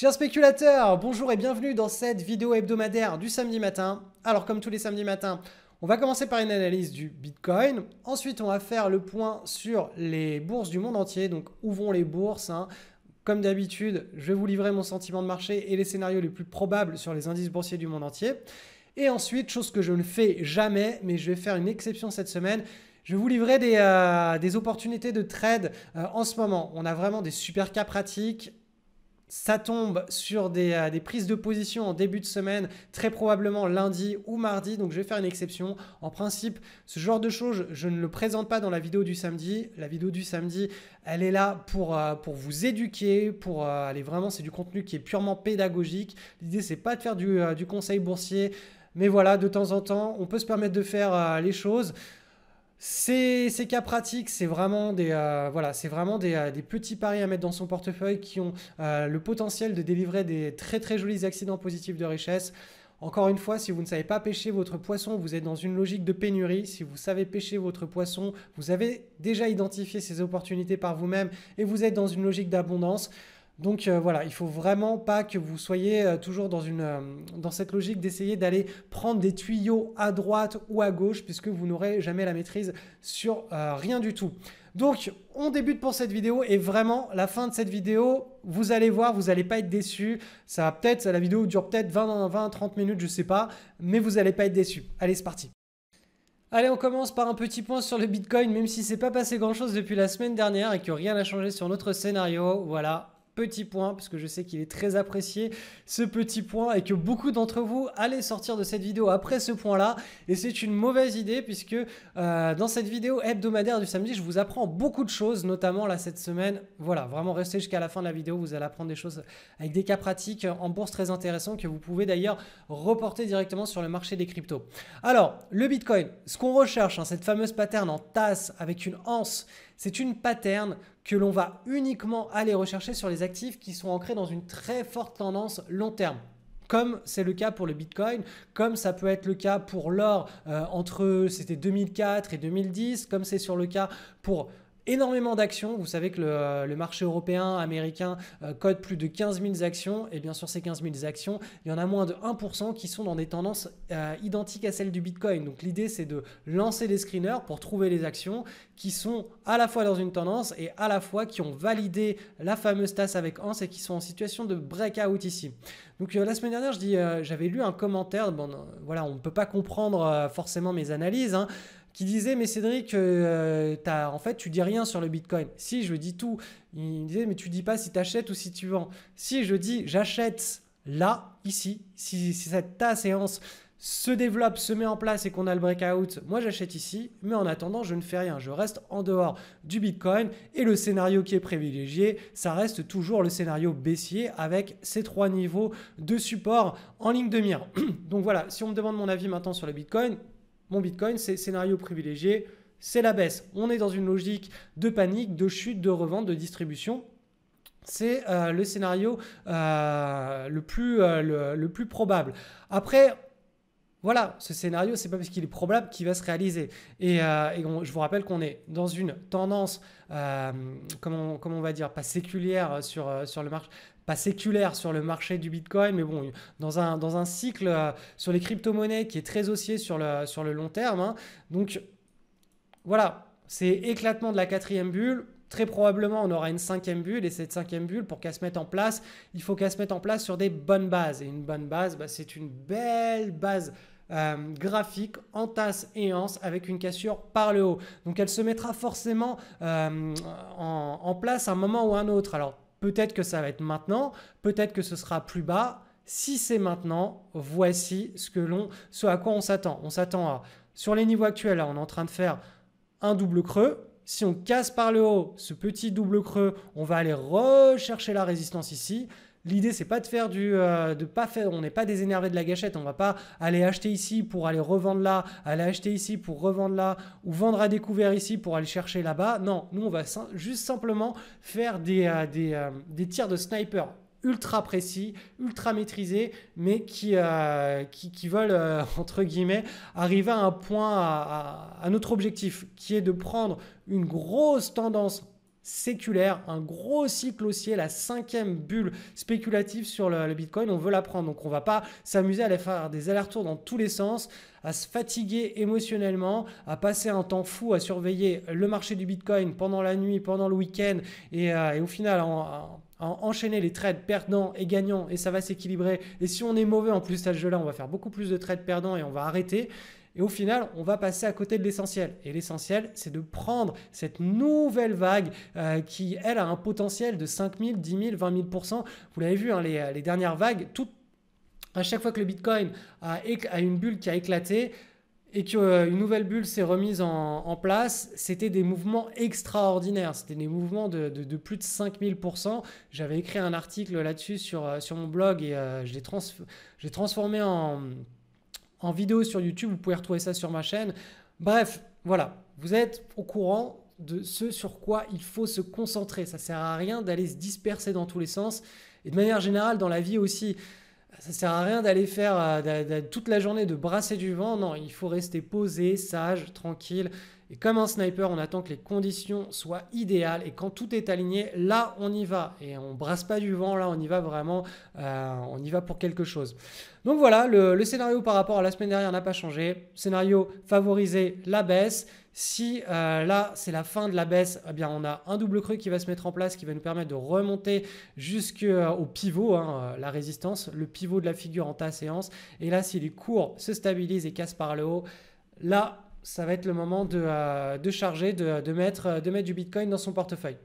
Chers spéculateurs, bonjour et bienvenue dans cette vidéo hebdomadaire du samedi matin. Alors comme tous les samedis matins, on va commencer par une analyse du Bitcoin. Ensuite, on va faire le point sur les bourses du monde entier. Donc où vont les bourses, hein. Comme d'habitude, je vais vous livrer mon sentiment de marché et les scénarios les plus probables sur les indices boursiers du monde entier. Et ensuite, chose que je ne fais jamais, mais je vais faire une exception cette semaine, je vais vous livrer des opportunités de trade en ce moment. On a vraiment des super cas pratiques. Ça tombe sur des prises de position en début de semaine, très probablement lundi ou mardi, donc je vais faire une exception. En principe, ce genre de choses, je ne le présente pas dans la vidéo du samedi. La vidéo du samedi, elle est là pour vous éduquer, pour aller vraiment, c'est du contenu qui est purement pédagogique. L'idée, c'est pas de faire du conseil boursier, mais voilà, de temps en temps, on peut se permettre de faire les choses. Ces cas pratiques, c'est vraiment des petits paris à mettre dans son portefeuille qui ont le potentiel de délivrer des très très jolis accidents positifs de richesse. Encore une fois, si vous ne savez pas pêcher votre poisson, vous êtes dans une logique de pénurie. Si vous savez pêcher votre poisson, vous avez déjà identifié ces opportunités par vous-même et vous êtes dans une logique d'abondance. Donc voilà, il ne faut vraiment pas que vous soyez toujours dans cette logique d'essayer d'aller prendre des tuyaux à droite ou à gauche puisque vous n'aurez jamais la maîtrise sur rien du tout. Donc on débute pour cette vidéo et vraiment la fin de cette vidéo, vous allez voir, vous n'allez pas être déçus. La vidéo dure peut-être 20-30 minutes, je ne sais pas, mais vous n'allez pas être déçus. Allez, c'est parti. Allez, on commence par un petit point sur le Bitcoin, même si c'est pas passé grand-chose depuis la semaine dernière et que rien n'a changé sur notre scénario. Voilà. Petit point, parce que je sais qu'il est très apprécié, ce petit point, et que beaucoup d'entre vous allez sortir de cette vidéo après ce point-là. Et c'est une mauvaise idée, puisque dans cette vidéo hebdomadaire du samedi, je vous apprends beaucoup de choses, notamment là cette semaine. Voilà, vraiment restez jusqu'à la fin de la vidéo, vous allez apprendre des choses avec des cas pratiques en bourse très intéressants que vous pouvez d'ailleurs reporter directement sur le marché des cryptos. Alors, le Bitcoin, ce qu'on recherche, hein, cette fameuse pattern en tasse avec une anse, c'est une pattern que l'on va uniquement aller rechercher sur les actifs qui sont ancrés dans une très forte tendance long terme. Comme c'est le cas pour le Bitcoin, comme ça peut être le cas pour l'or c'était 2004 et 2010, comme c'est sur le cas pour énormément d'actions. Vous savez que le marché européen, américain code plus de 15 000 actions. Et bien sûr, ces 15 000 actions, il y en a moins de 1% qui sont dans des tendances identiques à celles du Bitcoin. Donc l'idée, c'est de lancer des screeners pour trouver les actions qui sont à la fois dans une tendance et à la fois qui ont validé la fameuse tasse avec Hans et qui sont en situation de breakout ici. Donc la semaine dernière, j'avais lu un commentaire. Bon, voilà, on ne peut pas comprendre forcément mes analyses, hein, qui disait mais Cédric, en fait tu dis rien sur le Bitcoin. Si, je dis tout. Il disait mais tu dis pas si tu achètes ou si tu vends. Si, je dis j'achète là, ici, si cette séance se développe, se met en place et qu'on a le breakout, moi j'achète ici, mais en attendant je ne fais rien, je reste en dehors du Bitcoin et le scénario qui est privilégié, ça reste toujours le scénario baissier avec ces trois niveaux de support en ligne de mire. Donc voilà, si on me demande mon avis maintenant sur le Bitcoin, mon Bitcoin, c'est scénario privilégié, c'est la baisse. On est dans une logique de panique, de chute, de revente, de distribution. C'est le scénario le plus probable. Après, voilà, ce scénario, c'est pas parce qu'il est probable qu'il va se réaliser. Je vous rappelle qu'on est dans une tendance, comment on va dire, pas séculière sur le marché. Pas séculaire sur le marché du Bitcoin, mais bon, dans un cycle sur les crypto-monnaies qui est très haussier sur le long terme, hein. Donc voilà, c'est éclatement de la quatrième bulle. Très probablement, on aura une cinquième bulle et cette cinquième bulle, pour qu'elle se mette en place, il faut qu'elle se mette en place sur des bonnes bases. Et une bonne base, c'est une belle base graphique en tasse et anse avec une cassure par le haut. Donc elle se mettra forcément en place à un moment ou à un autre. Alors peut-être que ça va être maintenant, peut-être que ce sera plus bas. Si c'est maintenant, voici ce à quoi on s'attend. On s'attend à, sur les niveaux actuels, là, on est en train de faire un double creux. Si on casse par le haut ce petit double creux, on va aller rechercher la résistance ici. L'idée, c'est pas de faire on n'est pas des énervés de la gâchette. On va pas aller acheter ici pour aller revendre là, aller acheter ici pour revendre là, ou vendre à découvert ici pour aller chercher là-bas. Non, nous, on va juste simplement faire des tirs de sniper ultra précis, ultra maîtrisés, mais qui veulent, entre guillemets, arriver à un point, à notre objectif, qui est de prendre une grosse tendance séculaire, un gros cycle haussier, la 5e bulle spéculative sur le Bitcoin. On veut la prendre. Donc, on ne va pas s'amuser à aller faire des allers-retours dans tous les sens, à se fatiguer émotionnellement, à passer un temps fou à surveiller le marché du Bitcoin pendant la nuit, pendant le week-end et au final enchaîner les trades perdants et gagnants et ça va s'équilibrer. Et si on est mauvais en plus à ce jeu-là, on va faire beaucoup plus de trades perdants et on va arrêter. Et au final, on va passer à côté de l'essentiel. Et l'essentiel, c'est de prendre cette nouvelle vague qui, elle, a un potentiel de 5 000, 10 000, 20 000%. Vous l'avez vu, hein, les dernières vagues, à chaque fois que le Bitcoin a une bulle qui a éclaté, et qu'une nouvelle bulle s'est remise en place, c'était des mouvements extraordinaires. C'était des mouvements de plus de 5000%. J'avais écrit un article là-dessus sur mon blog et je l'ai transformé en vidéo sur YouTube. Vous pouvez retrouver ça sur ma chaîne. Bref, voilà. Vous êtes au courant de ce sur quoi il faut se concentrer. Ça ne sert à rien d'aller se disperser dans tous les sens. Et de manière générale, dans la vie aussi, ça ne sert à rien d'aller faire toute la journée de brasser du vent. Non, il faut rester posé, sage, tranquille. Et comme un sniper, on attend que les conditions soient idéales. Et quand tout est aligné, là, on y va. Et on ne brasse pas du vent, là, on y va vraiment. On y va pour quelque chose. Donc voilà, le scénario par rapport à la semaine dernière n'a pas changé. Scénario favorisé, la baisse. Si là, c'est la fin de la baisse, eh bien, on a un double creux qui va se mettre en place, qui va nous permettre de remonter jusqu'au pivot, hein, la résistance, le pivot de la figure en tas séance. Et là, si les cours se stabilisent et cassent par le haut, là, ça va être le moment de charger, de mettre du Bitcoin dans son portefeuille.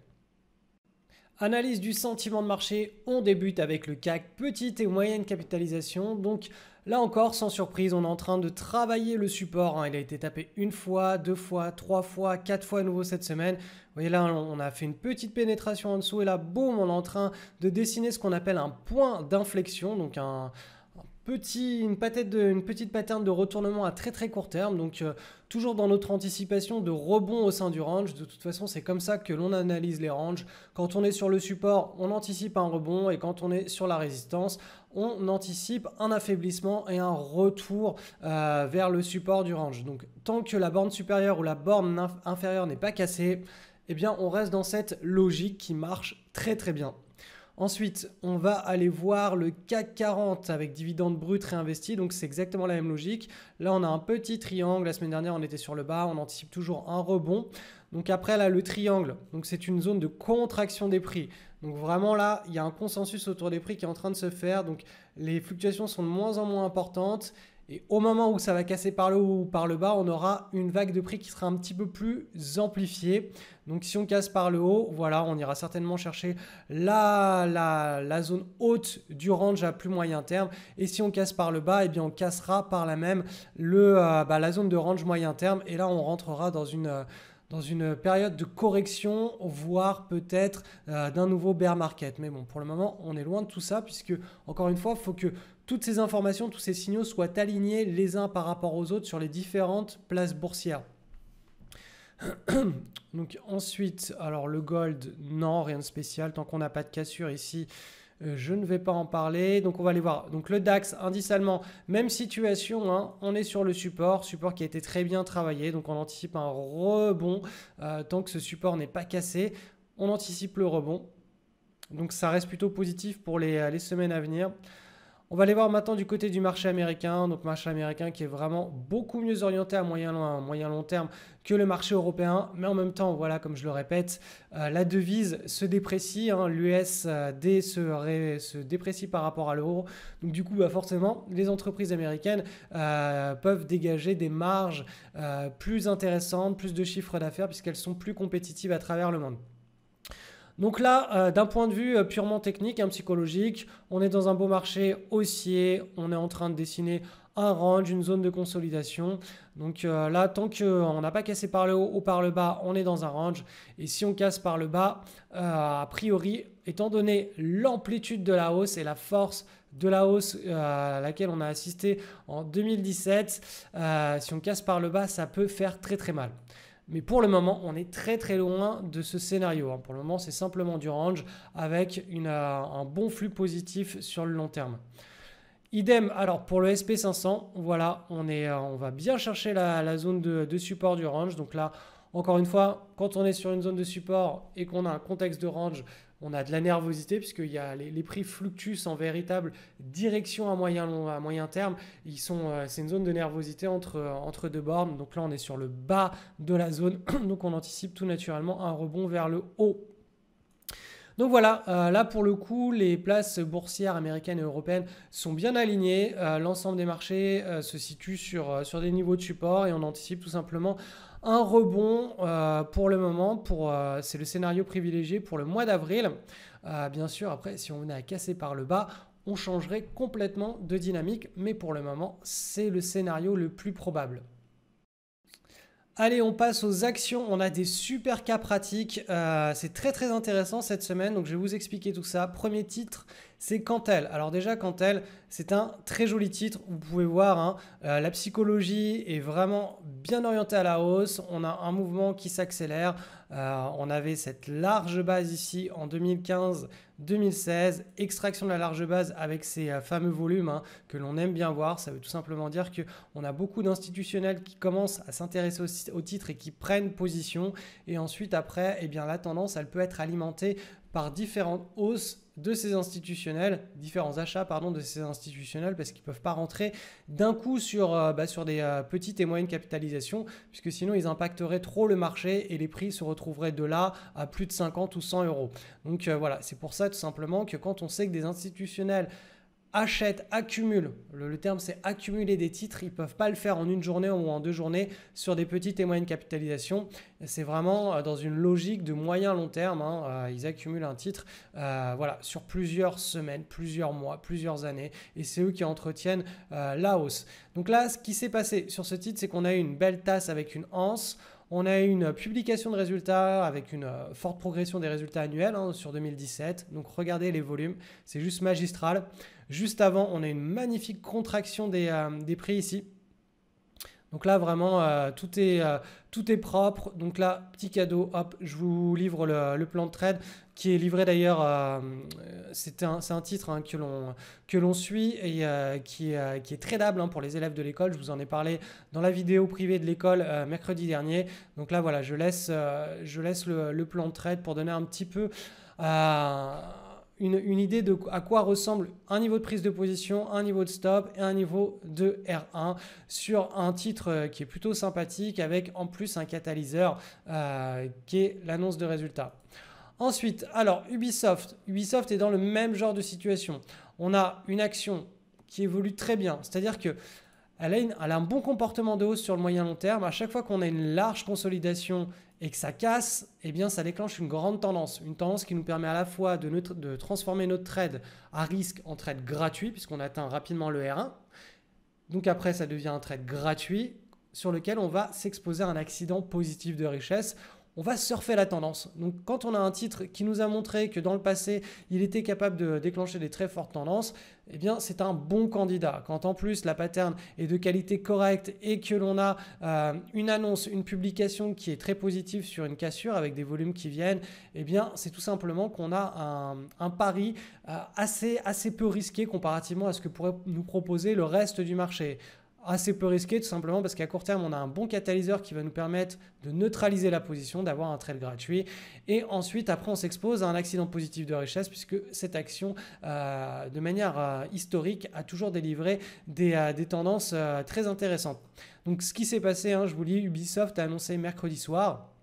Analyse du sentiment de marché, on débute avec le CAC, petite et moyenne capitalisation. Donc là encore, sans surprise, on est en train de travailler le support. Hein. Il a été tapé une fois, 2 fois, 3 fois, 4 fois à nouveau cette semaine. Vous voyez là, on a fait une petite pénétration en dessous et là, boum, on est en train de dessiner ce qu'on appelle un point d'inflexion. Donc une petite pattern de retournement à très très court terme, donc toujours dans notre anticipation de rebond au sein du range. De toute façon, c'est comme ça que l'on analyse les ranges. Quand on est sur le support, on anticipe un rebond et quand on est sur la résistance, on anticipe un affaiblissement et un retour vers le support du range. Donc tant que la borne supérieure ou la borne inférieure n'est pas cassée, eh bien on reste dans cette logique qui marche très très bien. Ensuite, on va aller voir le CAC 40 avec dividendes bruts réinvestis. Donc, c'est exactement la même logique. Là, on a un petit triangle. La semaine dernière, on était sur le bas. On anticipe toujours un rebond. Donc, après, là, le triangle, donc c'est une zone de contraction des prix. Donc, vraiment, là, il y a un consensus autour des prix qui est en train de se faire. Donc, les fluctuations sont de moins en moins importantes. Et au moment où ça va casser par le haut ou par le bas, on aura une vague de prix qui sera un petit peu plus amplifiée. Donc si on casse par le haut, voilà, on ira certainement chercher la zone haute du range à plus moyen terme. Et si on casse par le bas, eh bien on cassera par là même la zone de range moyen terme. Et là, on rentrera dans une période de correction, voire peut-être d'un nouveau bear market. Mais bon, pour le moment, on est loin de tout ça puisque, encore une fois, il faut que toutes ces informations, tous ces signaux soient alignés les uns par rapport aux autres sur les différentes places boursières. Donc ensuite, alors le gold, non, rien de spécial. Tant qu'on n'a pas de cassure ici, je ne vais pas en parler. Donc on va aller voir. Donc le DAX, indice allemand, même situation, hein, on est sur le support qui a été très bien travaillé. Donc on anticipe un rebond. Tant que ce support n'est pas cassé, on anticipe le rebond. Donc ça reste plutôt positif pour les semaines à venir. On va aller voir maintenant du côté du marché américain. Donc marché américain qui est vraiment beaucoup mieux orienté à moyen long terme que le marché européen. Mais en même temps, voilà, comme je le répète, la devise se déprécie. Hein, l'USD se déprécie par rapport à l'euro. Donc du coup, forcément, les entreprises américaines peuvent dégager des marges plus intéressantes, plus de chiffres d'affaires puisqu'elles sont plus compétitives à travers le monde. Donc là, d'un point de vue purement technique, psychologique, on est dans un beau marché haussier, on est en train de dessiner un range, une zone de consolidation. Donc là, tant qu'on n'a pas cassé par le haut ou par le bas, on est dans un range. Et si on casse par le bas, a priori, étant donné l'amplitude de la hausse et la force de la hausse à laquelle on a assisté en 2017, si on casse par le bas, ça peut faire très très mal. Mais pour le moment, on est très très loin de ce scénario. Pour le moment, c'est simplement du range avec un bon flux positif sur le long terme. Idem, alors pour le SP500, voilà, on va bien chercher la zone de support du range. Donc là, Encore une fois, quand on est sur une zone de support et qu'on a un contexte de range, on a de la nervosité puisque les prix fluctuent en véritable direction à moyen terme. C'est une zone de nervosité entre deux bornes. Donc là, on est sur le bas de la zone. Donc on anticipe tout naturellement un rebond vers le haut. Donc voilà, là pour le coup, les places boursières américaines et européennes sont bien alignées. L'ensemble des marchés se situe sur des niveaux de support et on anticipe tout simplement un rebond pour le moment. C'est le scénario privilégié pour le mois d'avril. Bien sûr, après, si on venait à casser par le bas, on changerait complètement de dynamique. Mais pour le moment, c'est le scénario le plus probable. Allez, on passe aux actions. On a des super cas pratiques. C'est très très intéressant cette semaine. Donc je vais vous expliquer tout ça. Premier titre, c'est Cantel. Alors déjà, Cantel, c'est un très joli titre. Vous pouvez voir, hein, la psychologie est vraiment bien orientée à la hausse. On a un mouvement qui s'accélère. On avait cette large base ici en 2015-2016. Extraction de la large base avec ces fameux volumes, hein, que l'on aime bien voir. Ça veut tout simplement dire qu'on a beaucoup d'institutionnels qui commencent à s'intéresser au titre et qui prennent position. Et ensuite, après, eh bien, la tendance, elle peut être alimentée par différentes hausses de ces institutionnels, différents achats de ces institutionnels, parce qu'ils ne peuvent pas rentrer d'un coup sur des petites et moyennes capitalisations, puisque sinon ils impacteraient trop le marché et les prix se retrouveraient de là à plus de 50 ou 100 euros. Donc voilà, c'est pour ça tout simplement que quand on sait que des institutionnels achètent, accumulent, le terme c'est accumuler des titres, ils ne peuvent pas le faire en une journée ou en 2 journées sur des petites et moyennes capitalisations. C'est vraiment dans une logique de moyen long terme, hein. Ils accumulent un titre sur plusieurs semaines, plusieurs mois, plusieurs années et c'est eux qui entretiennent la hausse. Donc là, ce qui s'est passé sur ce titre, c'est qu'on a eu une belle tasse avec une anse. On a eu une publication de résultats avec une forte progression des résultats annuels, hein, sur 2017. Donc regardez les volumes, c'est juste magistral. Juste avant, on a une magnifique contraction des prix ici. Donc là, vraiment, tout est propre. Donc là, petit cadeau, hop, je vous livre le plan de trade qui est livré d'ailleurs. C'est un titre, hein, que l'on suit et qui est tradable, hein, pour les élèves de l'école. Je vous en ai parlé dans la vidéo privée de l'école mercredi dernier. Donc là, voilà, je laisse le plan de trade pour donner un petit peu une idée de à quoi ressemble un niveau de prise de position, un niveau de stop et un niveau de R1 sur un titre qui est plutôt sympathique avec en plus un catalyseur qui est l'annonce de résultats. Ensuite, alors Ubisoft est dans le même genre de situation. On a une action qui évolue très bien, c'est-à-dire que elle a un bon comportement de hausse sur le moyen long terme. À chaque fois qu'on a une large consolidation et que ça casse, eh bien, ça déclenche une grande tendance. Une tendance qui nous permet à la fois de transformer notre trade à risque en trade gratuit, puisqu'on atteint rapidement le R1. Donc après, ça devient un trade gratuit sur lequel on va s'exposer à un accident positif de richesse. On va surfer la tendance. Donc quand on a un titre qui nous a montré que dans le passé, il était capable de déclencher des très fortes tendances, eh bien c'est un bon candidat. Quand en plus la pattern est de qualité correcte et que l'on a une annonce, une publication qui est très positive sur une cassure avec des volumes qui viennent, eh bien c'est tout simplement qu'on a un pari assez peu risqué comparativement à ce que pourrait nous proposer le reste du marché. Assez peu risqué tout simplement parce qu'à court terme, on a un bon catalyseur qui va nous permettre de neutraliser la position, d'avoir un trade gratuit. Et ensuite, après, on s'expose à un accident positif de richesse puisque cette action, de manière historique, a toujours délivré des tendances très intéressantes. Donc, ce qui s'est passé, hein, je vous lis, Ubisoft a annoncé mercredi soir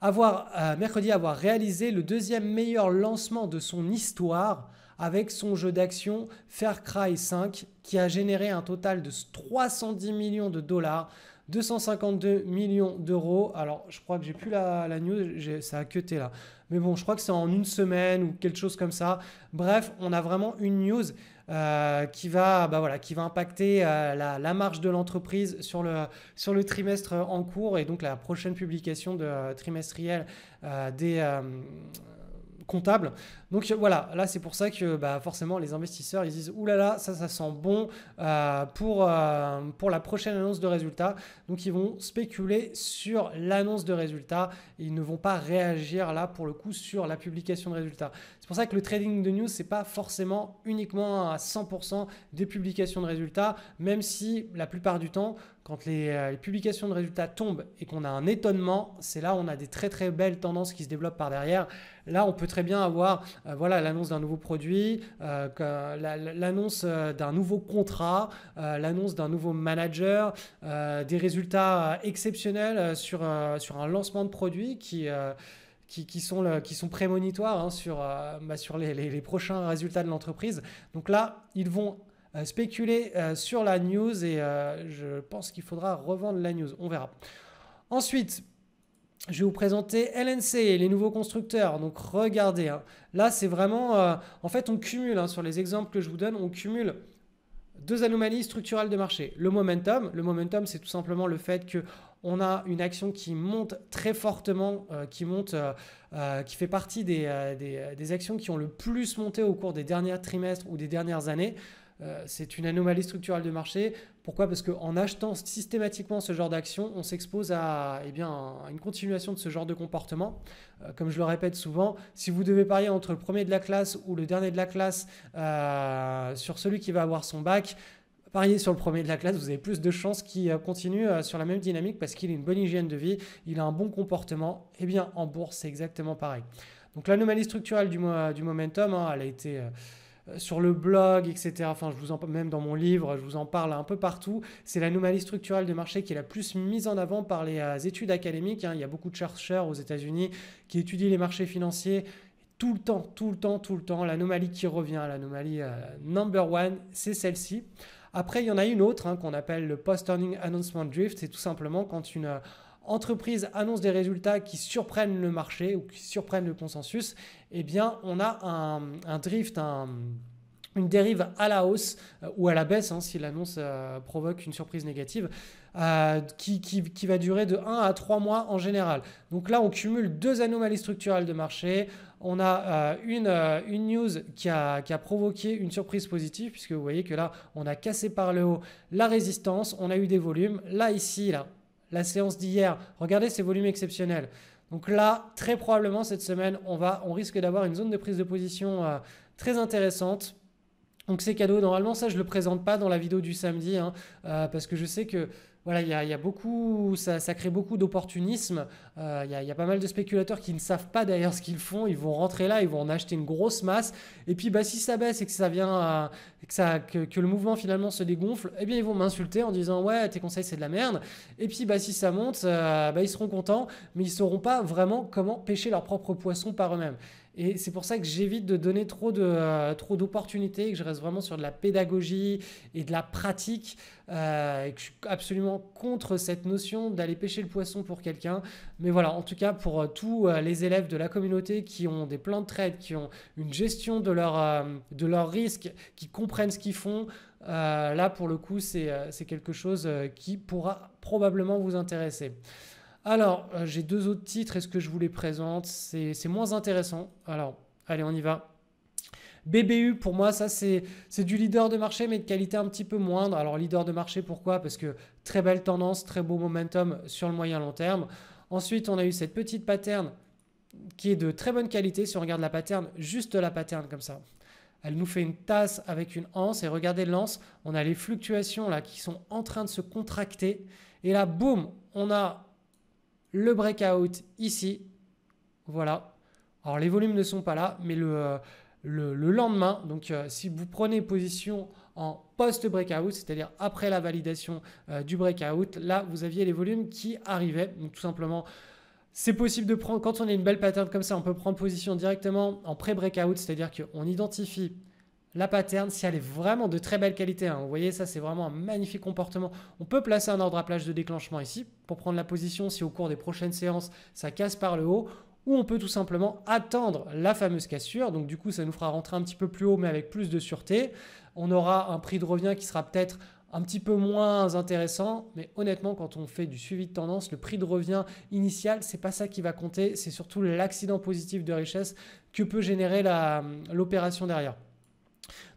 mercredi avoir réalisé le 2e meilleur lancement de son histoire avec son jeu d'action Far Cry 5 qui a généré un total de 310 millions de dollars, 252 millions d'euros. Alors, je crois que j'ai plus la news, ça a cuté là. Mais bon, je crois que c'est en une semaine ou quelque chose comme ça. Bref, on a vraiment une news qui va impacter la marge de l'entreprise sur le trimestre en cours et donc la prochaine publication de trimestrielle des comptable. Donc voilà, là c'est pour ça que forcément les investisseurs ils disent oulala, ça sent bon pour la prochaine annonce de résultats. Donc ils vont spéculer sur l'annonce de résultats. Ils ne vont pas réagir là pour le coup sur la publication de résultats. C'est C'est pour ça que le trading de news, ce n'est pas forcément uniquement à 100% des publications de résultats, même si la plupart du temps, quand les publications de résultats tombent et qu'on a un étonnement, c'est là où on a des très très belles tendances qui se développent par derrière. Là, on peut très bien avoir voilà, l'annonce d'un nouveau produit, l'annonce d'un nouveau contrat, l'annonce d'un nouveau manager, des résultats exceptionnels sur un lancement de produit qui sont prémonitoires hein, sur les prochains résultats de l'entreprise. Donc là, ils vont spéculer sur la news et je pense qu'il faudra revendre la news. On verra. Ensuite, je vais vous présenter LNC, les nouveaux constructeurs. Donc regardez, hein. Là c'est vraiment, en fait on cumule hein, sur les exemples que je vous donne, on cumule deux anomalies structurelles de marché. Le momentum c'est tout simplement le fait que on a une action qui monte très fortement, qui fait partie des actions qui ont le plus monté au cours des derniers trimestres ou des dernières années. C'est une anomalie structurelle de marché. Pourquoi? Parce qu'en achetant systématiquement ce genre d'action, on s'expose à une continuation de ce genre de comportement. Comme je le répète souvent, si vous devez parier entre le premier de la classe ou le dernier de la classe sur celui qui va avoir son bac, pariez sur le premier de la classe, vous avez plus de chances qu'il continue sur la même dynamique parce qu'il a une bonne hygiène de vie, il a un bon comportement. Eh bien, en bourse, c'est exactement pareil. Donc l'anomalie structurelle du momentum, hein, elle a été... sur le blog, etc. Enfin, même dans mon livre, je vous en parle un peu partout. C'est l'anomalie structurelle de marché qui est la plus mise en avant par les études académiques. Hein. Il y a beaucoup de chercheurs aux États-Unis qui étudient les marchés financiers tout le temps. L'anomalie qui revient, l'anomalie number one, c'est celle-ci. Après, il y en a une autre hein, qu'on appelle le post-earning announcement drift. C'est tout simplement quand une entreprise annonce des résultats qui surprennent le marché ou qui surprennent le consensus, eh bien, on a un drift, une dérive à la hausse ou à la baisse hein, si l'annonce provoque une surprise négative qui va durer de 1 à 3 mois en général. Donc là, on cumule deux anomalies structurelles de marché. On a une news qui a provoqué une surprise positive puisque vous voyez que là, on a cassé par le haut la résistance, on a eu des volumes. Là, ici, la séance d'hier, regardez ces volumes exceptionnels. Donc là, très probablement cette semaine, on risque d'avoir une zone de prise de position très intéressante. Donc c'est cadeau. Normalement, ça, je ne le présente pas dans la vidéo du samedi hein, parce que je sais que voilà, il y a beaucoup, ça crée beaucoup d'opportunisme. Il y a pas mal de spéculateurs qui ne savent pas d'ailleurs ce qu'ils font. Ils vont rentrer là, ils vont en acheter une grosse masse. Et puis, si ça baisse et que ça vient, que le mouvement finalement se dégonfle, eh bien, ils vont m'insulter en disant ouais, tes conseils c'est de la merde. Et puis, si ça monte, ils seront contents, mais ils ne sauront pas vraiment comment pêcher leur propre poisson par eux-mêmes. Et c'est pour ça que j'évite de donner trop d'opportunités, que je reste vraiment sur de la pédagogie et de la pratique, et que je suis absolument contre cette notion d'aller pêcher le poisson pour quelqu'un. Mais voilà, en tout cas, pour tous les élèves de la communauté qui ont des plans de trade, qui ont une gestion de leurs risques, qui comprennent ce qu'ils font, là, pour le coup, c'est quelque chose qui pourra probablement vous intéresser. Alors, j'ai deux autres titres. Est-ce que je vous les présente? C'est moins intéressant. Alors, allez, on y va. BBU, pour moi, ça, c'est du leader de marché, mais de qualité un petit peu moindre. Alors, leader de marché, pourquoi? Parce que très belle tendance, très beau momentum sur le moyen long terme. Ensuite, on a eu cette petite pattern qui est de très bonne qualité. Si on regarde la pattern, juste la pattern comme ça. Elle nous fait une tasse avec une anse. Et regardez l'anse, on a les fluctuations là qui sont en train de se contracter. Et là, boum, on a le breakout ici, voilà. Alors les volumes ne sont pas là, mais le lendemain, donc si vous prenez position en post-breakout, c'est-à-dire après la validation du breakout, là vous aviez les volumes qui arrivaient. Donc tout simplement, c'est possible de prendre, quand on a une belle pattern comme ça, on peut prendre position directement en pré-breakout, c'est-à-dire qu'on identifie la pattern, si elle est vraiment de très belle qualité, hein, vous voyez ça c'est vraiment un magnifique comportement. On peut placer un ordre à plage de déclenchement ici pour prendre la position si au cours des prochaines séances ça casse par le haut, ou on peut tout simplement attendre la fameuse cassure. Donc du coup ça nous fera rentrer un petit peu plus haut mais avec plus de sûreté. On aura un prix de revient qui sera peut-être un petit peu moins intéressant, mais honnêtement quand on fait du suivi de tendance, le prix de revient initial c'est pas ça qui va compter, c'est surtout l'accident positif de richesse que peut générer l'opération derrière.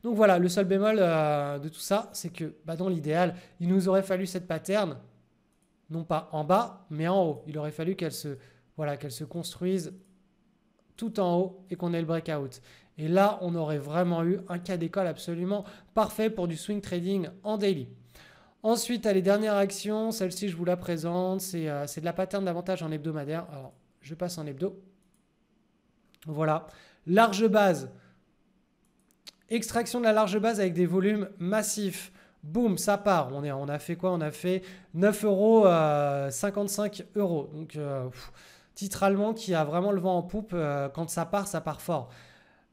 Donc voilà, le seul bémol de tout ça, c'est que dans l'idéal, il nous aurait fallu cette pattern, non pas en bas, mais en haut. Il aurait fallu qu'elle se construise tout en haut et qu'on ait le breakout. Et là, on aurait vraiment eu un cas d'école absolument parfait pour du swing trading en daily. Ensuite, les dernières actions, celle-ci je vous la présente, c'est de la pattern d'avantage en hebdomadaire. Alors, je passe en hebdo. Voilà, large base, extraction de la large base avec des volumes massifs. Boum, ça part. On a fait quoi? On a fait 9,55 €. Donc, titre allemand qui a vraiment le vent en poupe. Quand ça part fort.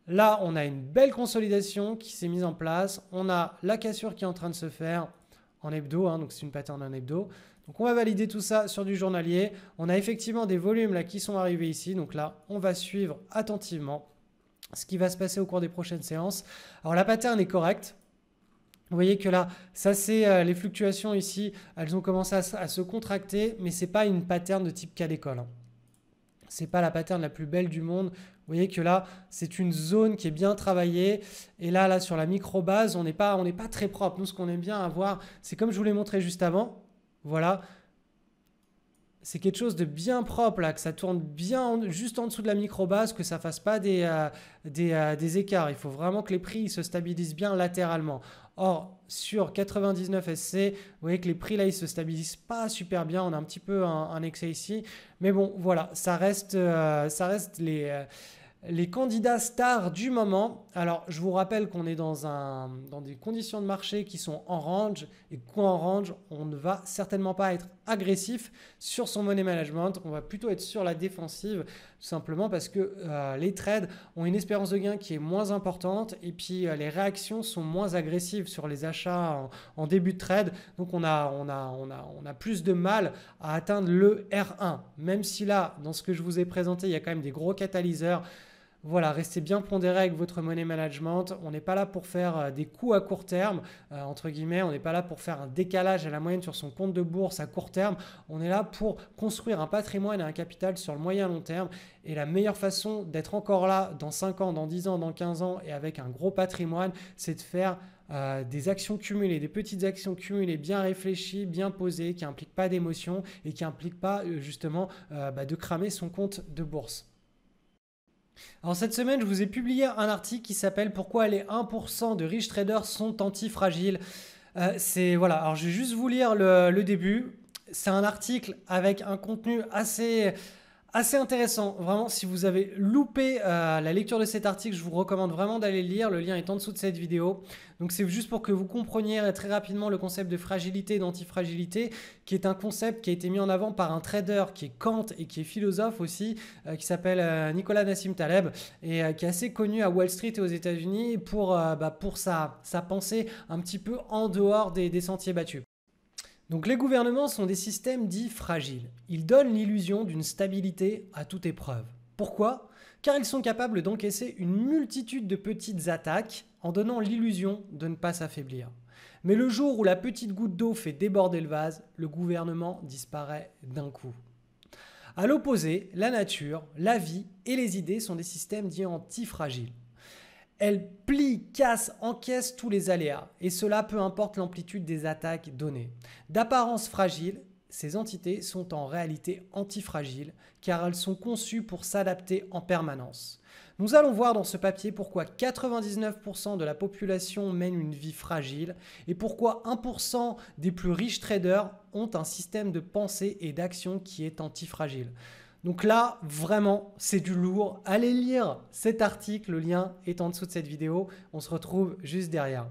Là, on a une belle consolidation qui s'est mise en place. On a la cassure qui est en train de se faire en hebdo. Donc, c'est une pattern en hebdo. Donc, on va valider tout ça sur du journalier. On a effectivement des volumes là qui sont arrivés ici. Donc là, on va suivre attentivement ce qui va se passer au cours des prochaines séances. Alors, la pattern est correcte. Vous voyez que là, ça c'est les fluctuations ici. Elles ont commencé à se contracter, mais ce n'est pas une pattern de type cas d'école. Ce n'est pas la pattern la plus belle du monde. Vous voyez que là, c'est une zone qui est bien travaillée. Et là sur la micro-base, on n'est pas très propre. Nous, ce qu'on aime bien avoir, c'est comme je vous l'ai montré juste avant. Voilà. C'est quelque chose de bien propre, là, que ça tourne bien juste en dessous de la micro-base, que ça ne fasse pas des écarts. Il faut vraiment que les prix se stabilisent bien latéralement. Or, sur 99 SC, vous voyez que les prix là, ils ne se stabilisent pas super bien. On a un petit peu un excès ici. Mais bon, voilà, ça reste les candidats stars du moment. Alors, je vous rappelle qu'on est dans des conditions de marché qui sont en range. Et qu'en range, on ne va certainement pas être agressif sur son money management. On va plutôt être sur la défensive, tout simplement parce que les trades ont une espérance de gain qui est moins importante. Et puis, les réactions sont moins agressives sur les achats en début de trade. Donc, on a plus de mal à atteindre le R1. Même si là, dans ce que je vous ai présenté, il y a quand même des gros catalyseurs. Voilà, restez bien pondéré avec votre money management. On n'est pas là pour faire des coups à court terme, entre guillemets. On n'est pas là pour faire un décalage à la moyenne sur son compte de bourse à court terme. On est là pour construire un patrimoine et un capital sur le moyen long terme. Et la meilleure façon d'être encore là dans 5 ans, dans 10 ans, dans 15 ans et avec un gros patrimoine, c'est de faire des actions cumulées, des petites actions cumulées bien réfléchies, bien posées, qui n'impliquent pas d'émotion et qui n'impliquent pas justement de cramer son compte de bourse. Alors cette semaine, je vous ai publié un article qui s'appelle « Pourquoi les 1% de riches traders sont antifragiles ». Voilà. Alors je vais juste vous lire le début. C'est un article avec un contenu assez intéressant. Vraiment, si vous avez loupé la lecture de cet article, je vous recommande vraiment d'aller le lire. Le lien est en dessous de cette vidéo. Donc c'est juste pour que vous compreniez très rapidement le concept de fragilité et d'antifragilité, qui est un concept qui a été mis en avant par un trader qui est Kant et qui est philosophe aussi, qui s'appelle Nicolas Nassim Taleb, et qui est assez connu à Wall Street et aux États-Unis pour sa pensée un petit peu en dehors des sentiers battus. Donc les gouvernements sont des systèmes dits fragiles. Ils donnent l'illusion d'une stabilité à toute épreuve. Pourquoi? Car ils sont capables d'encaisser une multitude de petites attaques en donnant l'illusion de ne pas s'affaiblir. Mais le jour où la petite goutte d'eau fait déborder le vase, le gouvernement disparaît d'un coup. À l'opposé, la nature, la vie et les idées sont des systèmes dits antifragiles. Elles plient, cassent, encaissent tous les aléas, et cela peu importe l'amplitude des attaques données. D'apparence fragile, ces entités sont en réalité antifragiles, car elles sont conçues pour s'adapter en permanence. Nous allons voir dans ce papier pourquoi 99% de la population mène une vie fragile et pourquoi 1% des plus riches traders ont un système de pensée et d'action qui est antifragile. Donc là, vraiment, c'est du lourd. Allez lire cet article, le lien est en dessous de cette vidéo. On se retrouve juste derrière.